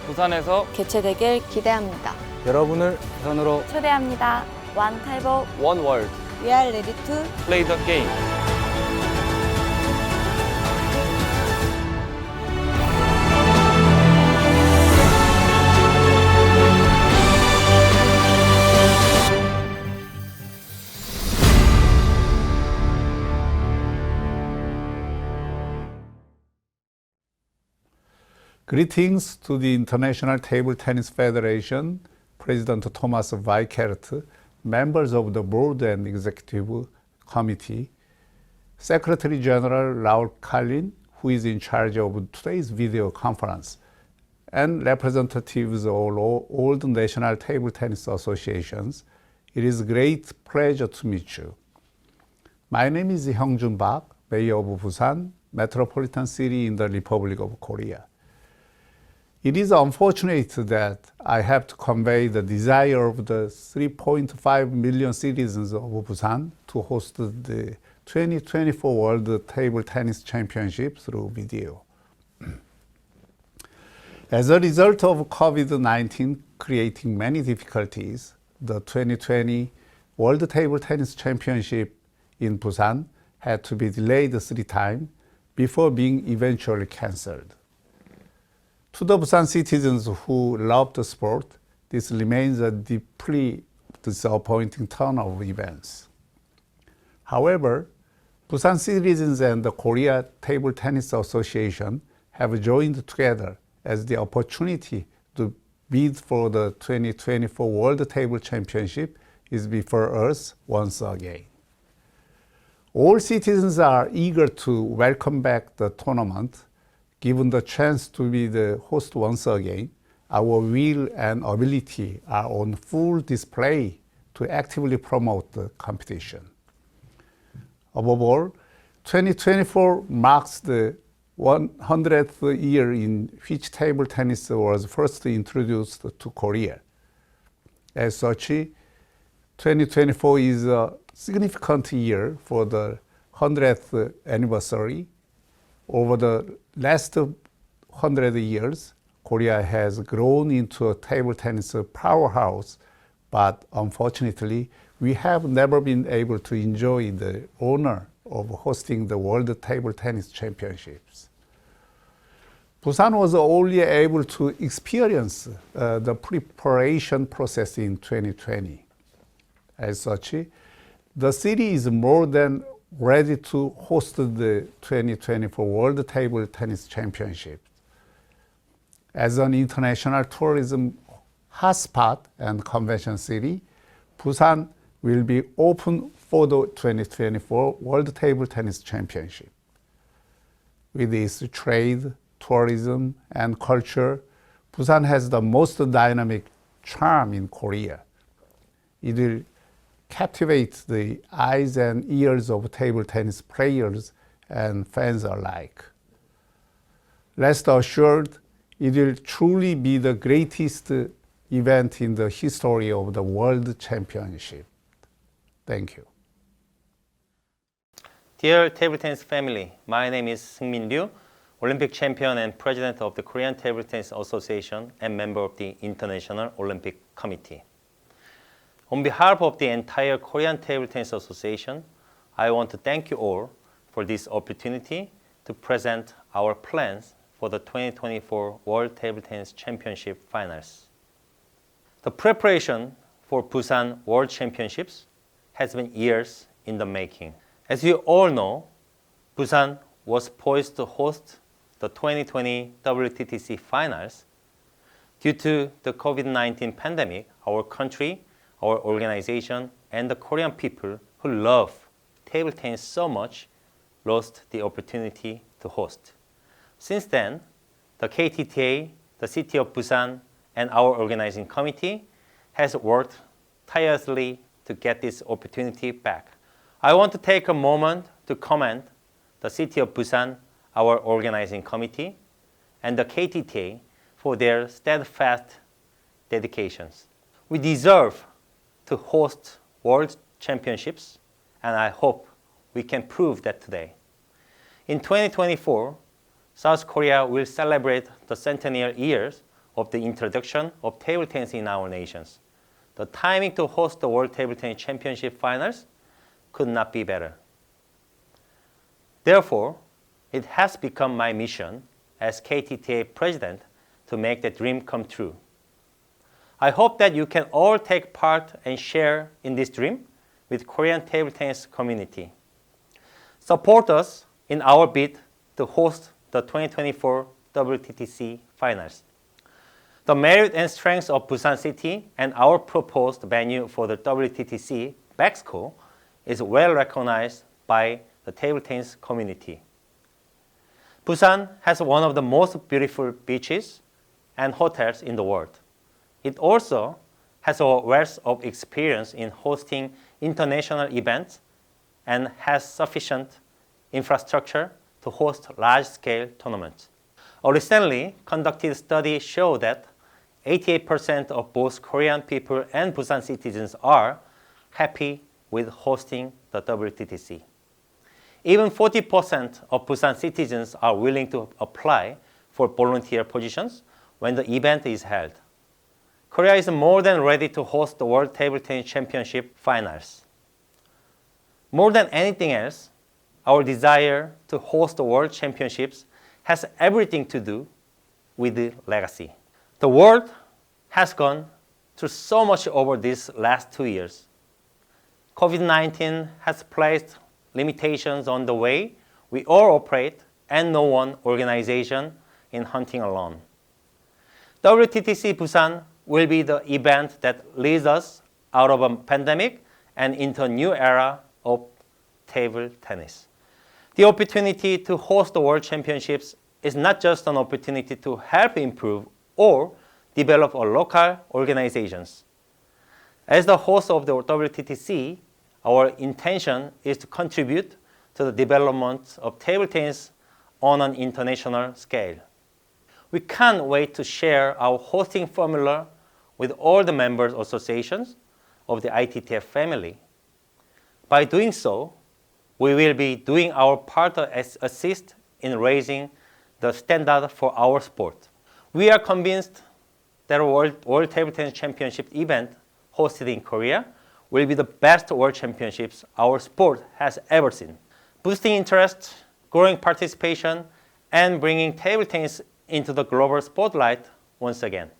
부산에서 개최되길 기대합니다. 여러분을 부산으로 초대합니다. One table, One World we are ready to Play the Game. Greetings to the International Table Tennis Federation, President Thomas Weikert, members of the Board and Executive Committee, Secretary General Raul Kalin, who is in charge of today's video conference, and representatives of all the national table tennis associations. It is a great pleasure to meet you. My name is Hyungjun Park, Mayor of Busan, metropolitan city in the Republic of Korea. It is unfortunate that I have to convey the desire of the 3.5 million citizens of Busan to host the 2024 World Table Tennis Championship through video. As a result of COVID-19 creating many difficulties, the 2020 World Table Tennis Championship in Busan had to be delayed 3 times before being eventually cancelled. To the Busan citizens who love the sport, this remains a deeply disappointing turn of events. However, Busan citizens and the Korea Table Tennis Association have joined together as the opportunity to bid for the 2024 World Table Championship is before us once again. All citizens are eager to welcome back the tournament. Given the chance to be the host once again, our will and ability are on full display to actively promote the competition. Above all, 2024 marks the 100th year in which table tennis was first introduced to Korea. As such, 2024 is a significant year for the 100th anniversary. Over the last 100 years, Korea has grown into a table tennis powerhouse, but unfortunately, we have never been able to enjoy the honor of hosting the World Table Tennis Championships. Busan was only able to experience the preparation process in 2020. As such, the city is more than ready to host the 2024 World Table Tennis Championship. As an international tourism hotspot and convention city, Busan will be open for the 2024 World Table Tennis Championship. With its trade, tourism, and culture, Busan has the most dynamic charm in Korea. It will captivate the eyes and ears of table tennis players and fans alike. Rest assured, it will truly be the greatest event in the history of the World Championship. Thank you. Dear table tennis family, my name is Seung-min Ryu, Olympic champion and president of the Korean Table Tennis Association and member of the International Olympic Committee. On behalf of the entire Korean Table Tennis Association, I want to thank you all for this opportunity to present our plans for the 2024 World Table Tennis Championship Finals. The preparation for Busan World Championships has been years in the making. As you all know, Busan was poised to host the 2020 WTTC Finals. Due to the COVID-19 pandemic, our country, our organization, and the Korean people who love table tennis so much lost the opportunity to host. Since then, the KTTA, the City of Busan, and our organizing committee has worked tirelessly to get this opportunity back. I want to take a moment to commend the City of Busan, our organizing committee, and the KTTA for their steadfast dedications. We deserve to host World Championships, and I hope we can prove that today. In 2024, South Korea will celebrate the centennial years of the introduction of table tennis in our nations. The timing to host the World Table Tennis Championship finals could not be better. Therefore, it has become my mission as KTTA president to make the dream come true. I hope that you can all take part and share in this dream with Korean table tennis community. Support us in our bid to host the 2024 WTTC finals. The merit and strengths of Busan City and our proposed venue for the WTTC, Mexico, is well recognized by the table tennis community. Busan has one of the most beautiful beaches and hotels in the world. It also has a wealth of experience in hosting international events and has sufficient infrastructure to host large-scale tournaments. A recently conducted study showed that 88% of both Korean people and Busan citizens are happy with hosting the WTTC. Even 40% of Busan citizens are willing to apply for volunteer positions when the event is held. Korea is more than ready to host the World Table Tennis Championship finals. More than anything else, our desire to host the World Championships has everything to do with the legacy. The world has gone through so much over these last 2 years. COVID-19 has placed limitations on the way we all operate and no one organization in hunting alone. WTTC Busan will be the event that leads us out of a pandemic and into a new era of table tennis. The opportunity to host the World Championships is not just an opportunity to help improve or develop our local organizations. As the host of the WTTC, our intention is to contribute to the development of table tennis on an international scale. We can't wait to share our hosting formula with all the members associations of the ITTF family. By doing so, we will be doing our part to assist in raising the standard for our sport. We are convinced that a World Table Tennis Championship event hosted in Korea will be the best World Championships our sport has ever seen, boosting interest, growing participation, and bringing table tennis into the global spotlight once again.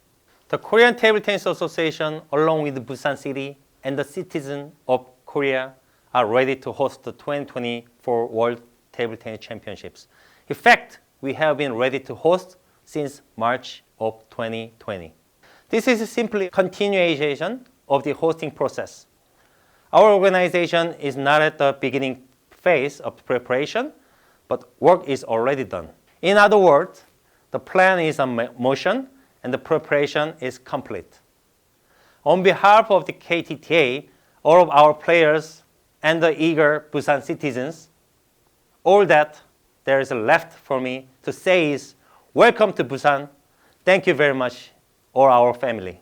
The Korean Table Tennis Association, along with Busan City and the citizens of Korea, are ready to host the 2024 World Table Tennis Championships. In fact, we have been ready to host since March of 2020. This is simply a continuation of the hosting process. Our organization is not at the beginning phase of preparation, but work is already done. In other words, the plan is in motion and the preparation is complete. On behalf of the KTTA, all of our players, and the eager Busan citizens, all that there is left for me to say is, welcome to Busan. Thank you very much, all our family.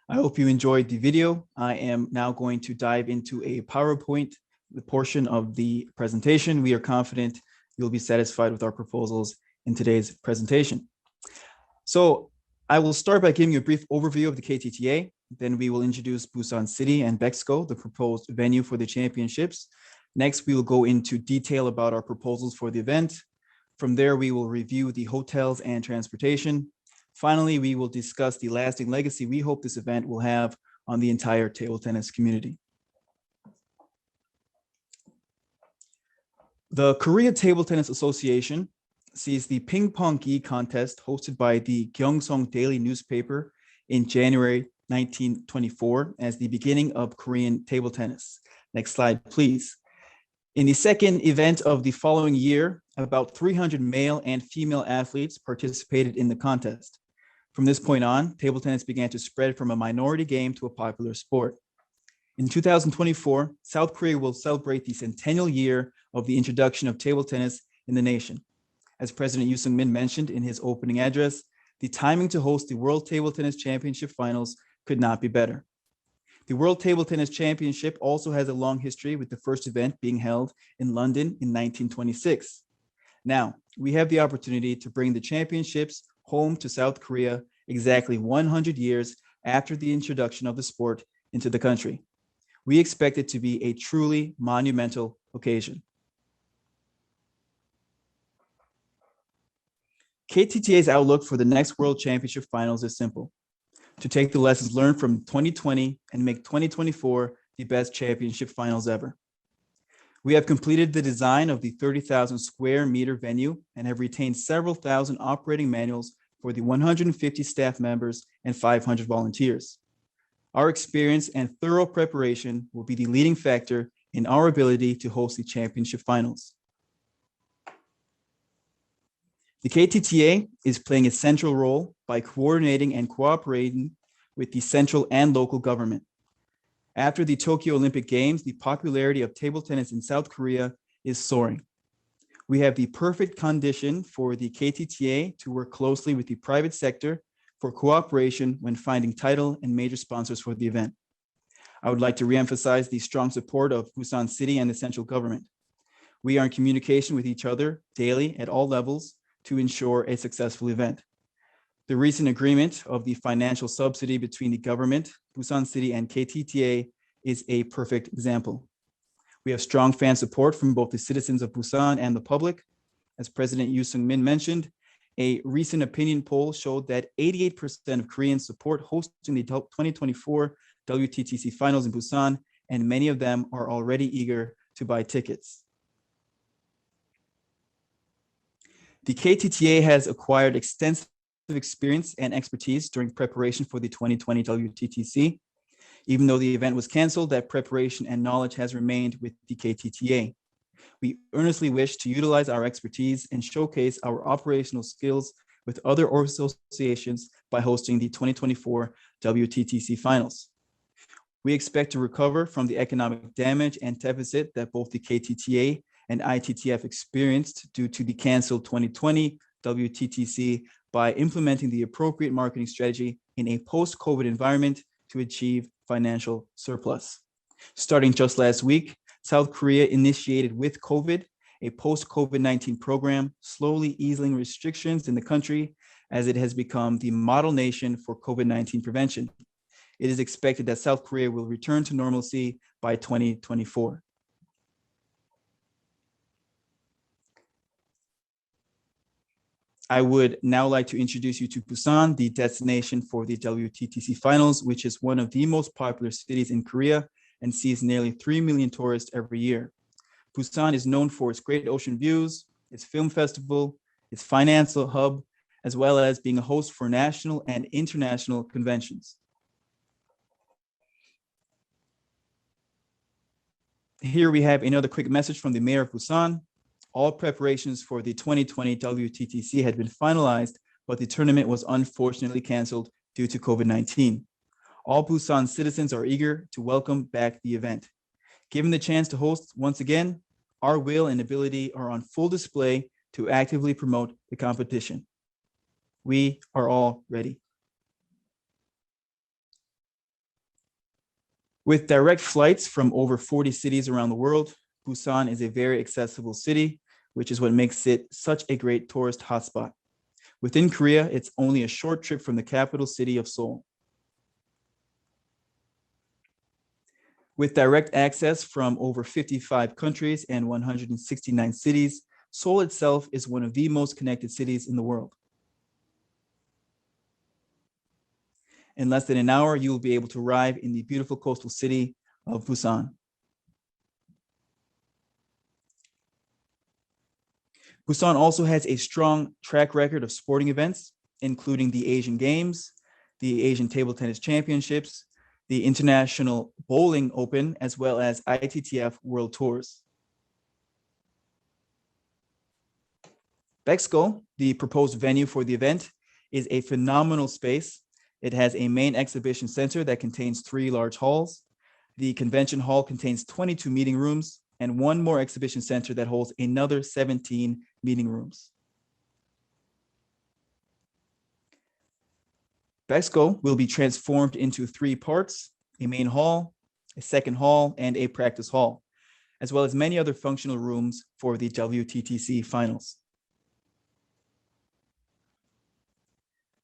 I hope you enjoyed the video. I am now going to dive into a PowerPoint, the portion of the presentation. We are confident you'll be satisfied with our proposals in today's presentation. So I will start by giving you a brief overview of the KTTA. Then we will introduce Busan City and Mexico, the proposed venue for the championships. Next, we will go into detail about our proposals for the event. From there, we will review the hotels and transportation. Finally, we will discuss the lasting legacy we hope this event will have on the entire table tennis community. The Korea Table Tennis Association sees the Ping Pong Gi contest hosted by the Gyeongsong Daily newspaper in January 1924 as the beginning of Korean table tennis. Next slide, please. In the second event of the following year, about 300 male and female athletes participated in the contest. From this point on, table tennis began to spread from a minority game to a popular sport. In 2024, South Korea will celebrate the centennial year of the introduction of table tennis in the nation. As President Yoo Seung-min mentioned in his opening address, the timing to host the World Table Tennis Championship Finals could not be better. The World Table Tennis Championship also has a long history, with the first event being held in London in 1926. Now, we have the opportunity to bring the championships home to South Korea exactly 100 years after the introduction of the sport into the country. We expect it to be a truly monumental occasion. KTTA's outlook for the next World Championship Finals is simple: to take the lessons learned from 2020 and make 2024 the best championship finals ever. We have completed the design of the 30,000 square meter venue and have retained several thousand operating manuals for the 150 staff members and 500 volunteers. Our experience and thorough preparation will be the leading factor in our ability to host the championship finals. The KTTA is playing a central role by coordinating and cooperating with the central and local government. After the Tokyo Olympic Games, the popularity of table tennis in South Korea is soaring. We have the perfect condition for the KTTA to work closely with the private sector for cooperation when finding title and major sponsors for the event. I would like to reemphasize the strong support of Busan City and the central government. We are in communication with each other daily at all levels to ensure a successful event. The recent agreement of the financial subsidy between the government, Busan City, and KTTA is a perfect example. We have strong fan support from both the citizens of Busan and the public. As President Yoo Seung-min mentioned, a recent opinion poll showed that 88% of Koreans support hosting the 2024 WTTC finals in Busan, and many of them are already eager to buy tickets. The KTTA has acquired extensive experience and expertise during preparation for the 2020 WTTC. Even though the event was canceled, that preparation and knowledge has remained with the KTTA. We earnestly wish to utilize our expertise and showcase our operational skills with other associations by hosting the 2024 WTTC finals. We expect to recover from the economic damage and deficit that both the KTTA and ITTF experienced due to the canceled 2020 WTTC by implementing the appropriate marketing strategy in a post-COVID environment to achieve financial surplus. Starting just last week, South Korea initiated with COVID a post-COVID-19 program, slowly easing restrictions in the country as it has become the model nation for COVID-19 prevention. It is expected that South Korea will return to normalcy by 2024. I would now like to introduce you to Busan, the destination for the WTTC finals, which is one of the most popular cities in Korea and sees nearly 3 million tourists every year. Busan is known for its great ocean views, its film festival, its financial hub, as well as being a host for national and international conventions. Here we have another quick message from the mayor of Busan. All preparations for the 2020 WTTC had been finalized, but the tournament was unfortunately canceled due to COVID-19. All Busan citizens are eager to welcome back the event. Given the chance to host once again, our will and ability are on full display to actively promote the competition. We are all ready. With direct flights from over 40 cities around the world, Busan is a very accessible city, which is what makes it such a great tourist hotspot. Within Korea, it's only a short trip from the capital city of Seoul. With direct access from over 55 countries and 169 cities, Seoul itself is one of the most connected cities in the world. In less than an hour, you will be able to arrive in the beautiful coastal city of Busan. Busan also has a strong track record of sporting events, including the Asian Games, the Asian Table Tennis Championships, the International Bowling Open, as well as ITTF World Tours. Bexco, the proposed venue for the event, is a phenomenal space. It has a main exhibition center that contains 3 large halls. The convention hall contains 22 meeting rooms and 1 more exhibition center that holds another 17 meeting rooms. Bexco will be transformed into 3 parts: a main hall, a second hall, and a practice hall, as well as many other functional rooms for the WTTC finals.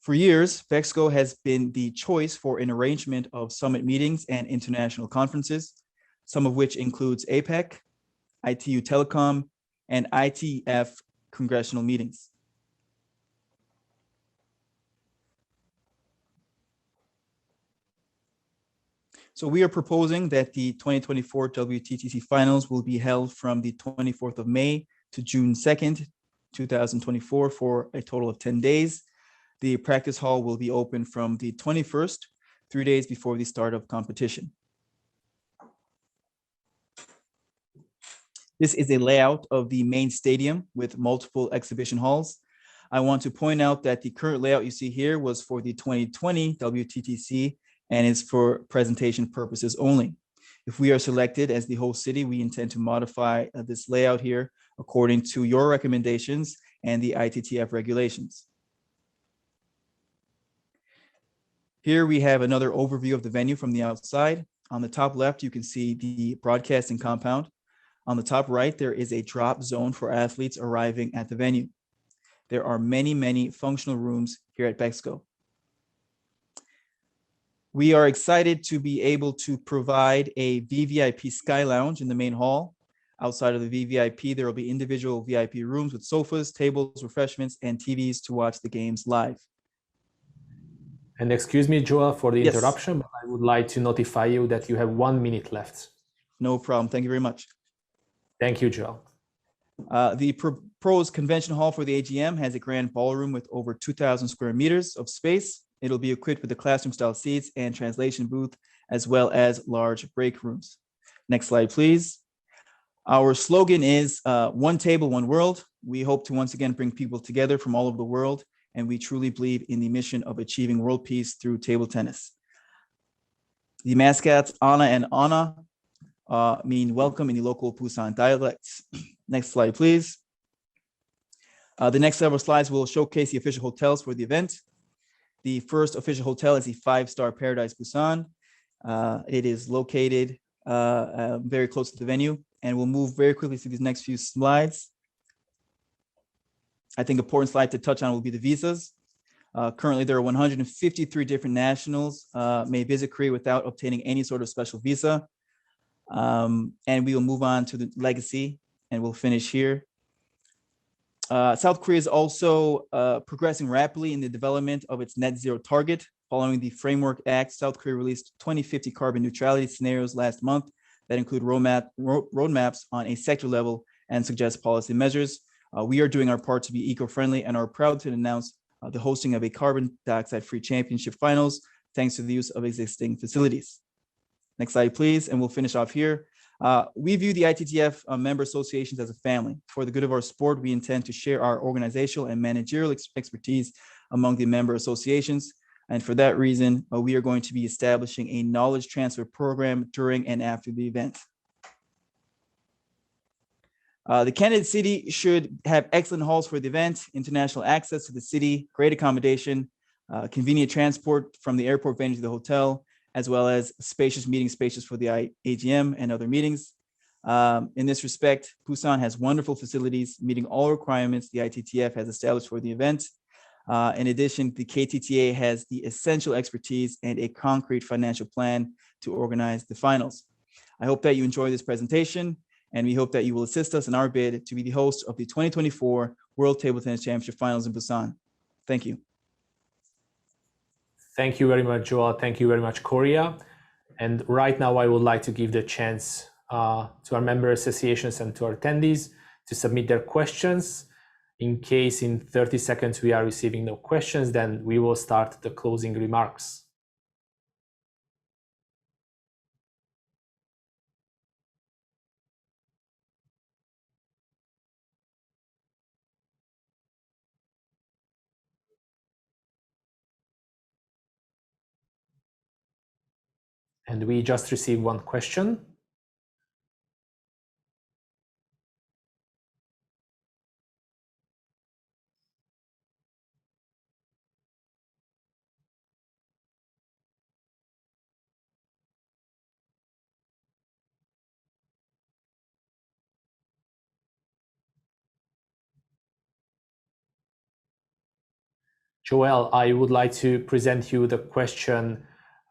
For years, Bexco has been the choice for an arrangement of summit meetings and international conferences, some of which includes APEC, ITU Telecom, and ITF congressional meetings. So we are proposing that the 2024 WTTC finals will be held from the 24th of May to June 2nd, 2024 for a total of 10 days. The practice hall will be open from the 21st, 3 days before the start of competition. This is a layout of the main stadium with multiple exhibition halls. I want to point out that the current layout you see here was for the 2020 WTTC and is for presentation purposes only. If we are selected as the host city, we intend to modify this layout here according to your recommendations and the ITTF regulations. Here we have another overview of the venue from the outside. On the top left, you can see the broadcasting compound. On the top right, there is a drop zone for athletes arriving at the venue. There are many, many functional rooms here at Bexco. We are excited to be able to provide a VVIP Sky Lounge in the main hall. Outside of the VVIP, there will be individual VIP rooms with sofas, tables, refreshments, and TVs to watch the games live. And excuse me, Joel, for the interruption, but I would like to notify you that you have 1 minute left. No problem. Thank you very much. Thank you, Joel. The proposed convention hall for the AGM has a grand ballroom with over 2,000 square meters of space. It'll be equipped with the classroom style seats and translation booth, as well as large break rooms. Next slide, please. Our slogan is one table, one world. We hope to once again bring people together from all over the world, and we truly believe in the mission of achieving world peace through table tennis. The mascots Anna and Anna mean welcome in the local Busan dialects. Next slide, please. The next several slides will showcase the official hotels for the event. The first official hotel is the 5-star Paradise Busan. It is located very close to the venue, and we'll move very quickly through these next few slides. I think important slide to touch on will be the visas. Currently, there are 153 different nationals may visit Korea without obtaining any sort of special visa. And we will move on to the legacy, and we'll finish here. South Korea is also progressing rapidly in the development of its net zero target. Following the Framework Act, South Korea released 2050 carbon neutrality scenarios last month that include roadmaps on a sector level and suggest policy measures. We are doing our part to be eco-friendly and are proud to announce the hosting of a carbon dioxide-free championship finals, thanks to the use of existing facilities. Next slide, please, and we'll finish off here. We view the ITTF member associations as a family. For the good of our sport, we intend to share our organizational and managerial expertise among the member associations. And for that reason, we are going to be establishing a knowledge transfer program during and after the event. The candidate city should have excellent halls for the event, international access to the city, great accommodation, convenient transport from the airport venue to the hotel, as well as spacious meeting spaces for the AGM and other meetings. In this respect, Busan has wonderful facilities meeting all requirements the ITTF has established for the event. In addition, the KTTA has the essential expertise and a concrete financial plan to organize the finals. I hope that you enjoy this presentation, and we hope that you will assist us in our bid to be the host of the 2024 World Table Tennis Championship Finals in Busan. Thank you. Thank you very much, Joel. Thank you very much, Korea. And right now, I would like to give the chance to our member associations and to our attendees to submit their questions. In case in 30 seconds we are receiving no questions, then we will start the closing remarks. And we just received one question. Joel, I would like to present you the question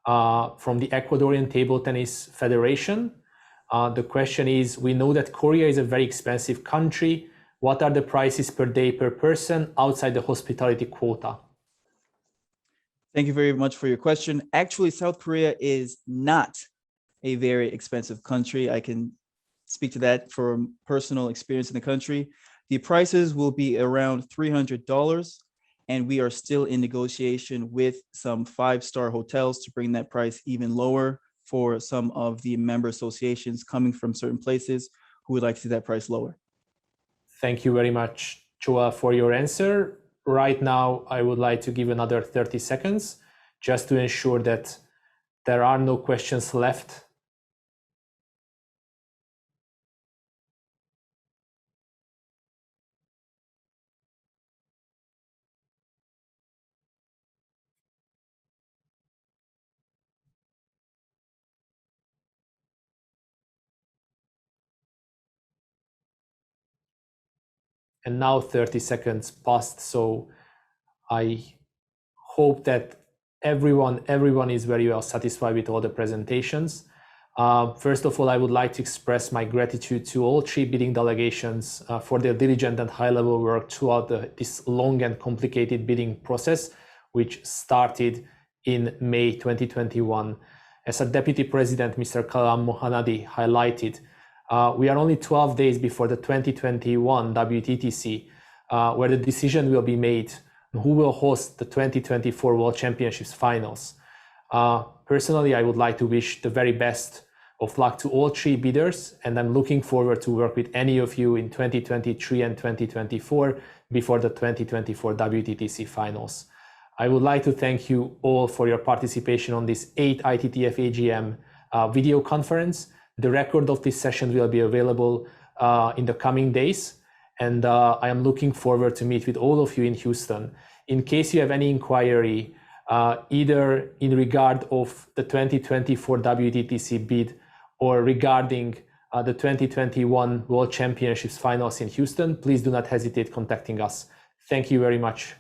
from the Ecuadorian Table Tennis Federation. The question is, we know that Korea is a very expensive country. What are the prices per day per person outside the hospitality quota? Thank you very much for your question. Actually, South Korea is not a very expensive country. I can speak to that from personal experience in the country. The prices will be around $300, and we are still in negotiation with some 5-star hotels to bring that price even lower for some of the member associations coming from certain places who would like to see that price lower. Thank you very much, Joel, for your answer. Right now, I would like to give another 30 seconds just to ensure that there are no questions left. And now 30 seconds passed, so I hope that everyone is very well satisfied with all the presentations. First of all, I would like to express my gratitude to all 3 bidding delegations for their diligent and high-level work throughout this long and complicated bidding process, which started in May 2021. As a Deputy President, Mr. Kalam Mohanadi highlighted, we are only 12 days before the 2021 WTTC, where the decision will be made who will host the 2024 World Championships finals. Personally, I would like to wish the very best of luck to all 3 bidders, and I'm looking forward to work with any of you in 2023 and 2024 before the 2024 WTTC finals. I would like to thank you all for your participation on this 8th ITTF AGM video conference. The record of this session will be available in the coming days, and I am looking forward to meet with all of you in Houston. In case you have any inquiry, either in regard of the 2024 WTTC bid or regarding the 2021 World Championships finals in Houston, please do not hesitate contacting us. Thank you very much.